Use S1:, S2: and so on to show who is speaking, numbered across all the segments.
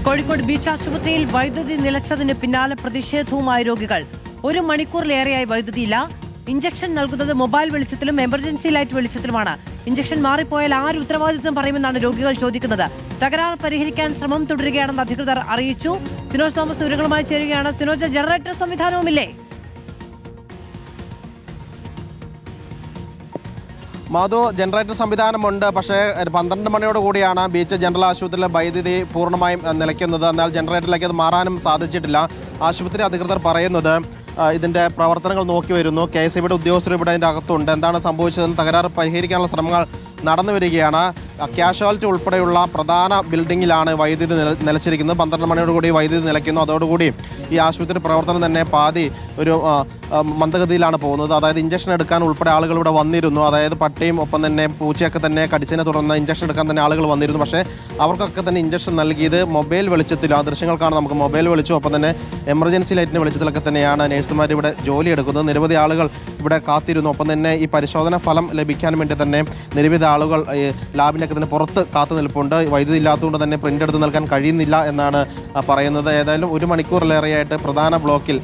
S1: Kozhikode beach ആശുപത്രിയിൽ വൈദ്യുതി നിലച്ചതിന് പിന്നാലെ പ്രതിഷേധവുമായി രോഗികൾ. 1 മണിക്കൂറിലേറെയായി വൈദ്യുതിയില്ല. ഇഞ്ചക്ഷൻ നൽകുന്നത് മൊബൈൽ വെളിച്ചത്തിലും എമർജൻസി ലൈറ്റ് വെളിച്ചത്തിലുമാണ്. ഇഞ്ചക്ഷൻ മാറിപ്പോയാൽ ആര് ഉത്തരവാദിത്വം പറയുമെന്നാണ് രോഗികൾ ചോദിക്കുന്നത്. തകരാർ പരിഹരിക്കാൻ ശ്രമം തുടരുകയാണെന്ന് അധികൃതർ അറിയിച്ചു. സിനോജ് തോമസ് വിവരങ്ങളുമായി ചേരുകയാണ്. സിനോജ്, ജനറേറ്റർ സംവിധാനവുമില്ലേ?
S2: മാധു, ജനറേറ്റർ സംവിധാനമുണ്ട്. പക്ഷേ 12 മണിയോട് കൂടിയാണ് ബീച്ച് ജനറൽ ആശുപത്രിയിലെ വൈദ്യുതി പൂർണ്ണമായും നിലയ്ക്കുന്നത്. എന്നാൽ ജനറേറ്ററിലേക്ക് അത് മാറാനും സാധിച്ചിട്ടില്ല. ആശുപത്രി അധികൃതർ പറയുന്നത് ഇതിന്റെ പ്രവർത്തനങ്ങൾ നോക്കി വരുന്നു. KSEBിയുടെ ഉദ്യോഗസ്ഥർ ഇവിടെ അതിൻ്റെ അകത്തുണ്ട്. എന്താണ് സംഭവിച്ചതെന്ന് തകരാറ് പരിഹരിക്കാനുള്ള ശ്രമങ്ങൾ നടന്നു വരികയാണ്. കാഷ്വാലിറ്റി ഉൾപ്പെടെയുള്ള പ്രധാന ബിൽഡിങ്ങിലാണ് വൈദ്യുതി നിലച്ചിരിക്കുന്നത്. 12 മണിയോട് കൂടി വൈദ്യുതി നിലയ്ക്കുന്നു. അതോടുകൂടി ഈ ആശുപത്രി പ്രവർത്തനം തന്നെ പാതി ഒരു മന്ദഗതിയിലാണ് പോകുന്നത്. അതായത് ഇഞ്ചക്ഷൻ എടുക്കാൻ ഉൾപ്പെടെ ആളുകൾ ഇവിടെ വന്നിരുന്നു. അതായത് പട്ടിയും ഒപ്പം തന്നെ പൂച്ചയൊക്കെ തന്നെ കടിച്ചതിനെ തുടർന്ന് ഇഞ്ചക്ഷൻ എടുക്കാൻ തന്നെ ആളുകൾ വന്നിരുന്നു. പക്ഷേ അവർക്കൊക്കെ തന്നെ ഇഞ്ചക്ഷൻ നൽകിയത് മൊബൈൽ വെളിച്ചത്തിൽ, ആ ദൃശ്യങ്ങൾ കാണാൻ നമുക്ക് മൊബൈൽ വെളിച്ചം ഒപ്പം തന്നെ എമർജൻസി ലൈറ്റിൻ്റെ വെളിച്ചത്തിലൊക്കെ തന്നെയാണ് നഴ്സുമാർ ഇവിടെ ജോലി എടുക്കുന്നത്. നിരവധി ആളുകൾ ഇവിടെ കാത്തിരുന്നു. ഒപ്പം തന്നെ ഈ പരിശോധന ഫലം ലഭിക്കാൻ വേണ്ടി തന്നെ നിരവധി ആളുകൾ ലാബിനൊക്കെ തന്നെ പുറത്ത് കാത്തു നിൽപ്പുണ്ട്. വൈദ്യുതി ഇല്ലാത്തതുകൊണ്ട് തന്നെ പ്രിന്റ് എടുത്ത് നൽകാൻ കഴിയുന്നില്ല എന്നാണ് പറയുന്നത്. ഏതായാലും 1 മണിക്കൂറിലേറെയായിട്ട് പ്രധാന ബ്ലോക്കിൽ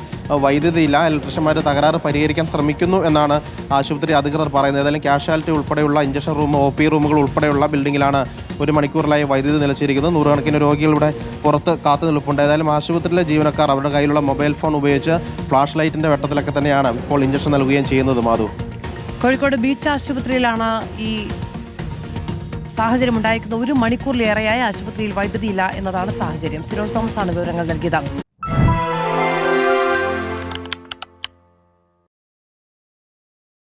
S2: വൈദ്യുതിയില്ല. ഇലക്ട്രീഷ്യന്മാർ തകരാറ് പരിഹരിക്കാൻ ശ്രമിക്കുന്നു എന്നാണ് ആശുപത്രി അധികൃതർ പറയുന്നത്. ഏതായാലും കാഷ്വാലിറ്റി ഉൾപ്പെടെയുള്ള ഇഞ്ചക്ഷൻ റൂം, OP റൂമുകൾ ഉൾപ്പെടെയുള്ള ബിൽഡിങ്ങിലാണ് 1 മണിക്കൂറിലായി വൈദ്യുതി നിലച്ചിരിക്കുന്നത്. 100 കണക്കിന് രോഗികൾ ഇവിടെ പുറത്ത് കാത്തു നിൽപ്പുണ്ട്. ഏതായാലും ആശുപത്രിയിലെ ജീവനക്കാർ അവരുടെ കയ്യിലുള്ള മൊബൈൽ ഫോൺ ഉപയോഗിച്ച് ഫ്ലാഷ് ലൈറ്റിന്റെ വെട്ടത്തിലൊക്കെ തന്നെയാണ് ഇപ്പോൾ ഇഞ്ചക്ഷൻ നൽകുകയും ചെയ്യുന്നത്. മാധു,
S1: കോഴിക്കോട് ബീച്ച് ആശുപത്രിയിലാണ് ഈ സാഹചര്യം ഉണ്ടായിരിക്കുന്നത്. 1 മണിക്കൂറിലേറെയായി ആശുപത്രിയിൽ വൈദ്യുതിയില്ല എന്നതാണ് സാഹചര്യം. സിനോജ് തോമസ് ആണ് വിവരങ്ങൾ നൽകിയത്.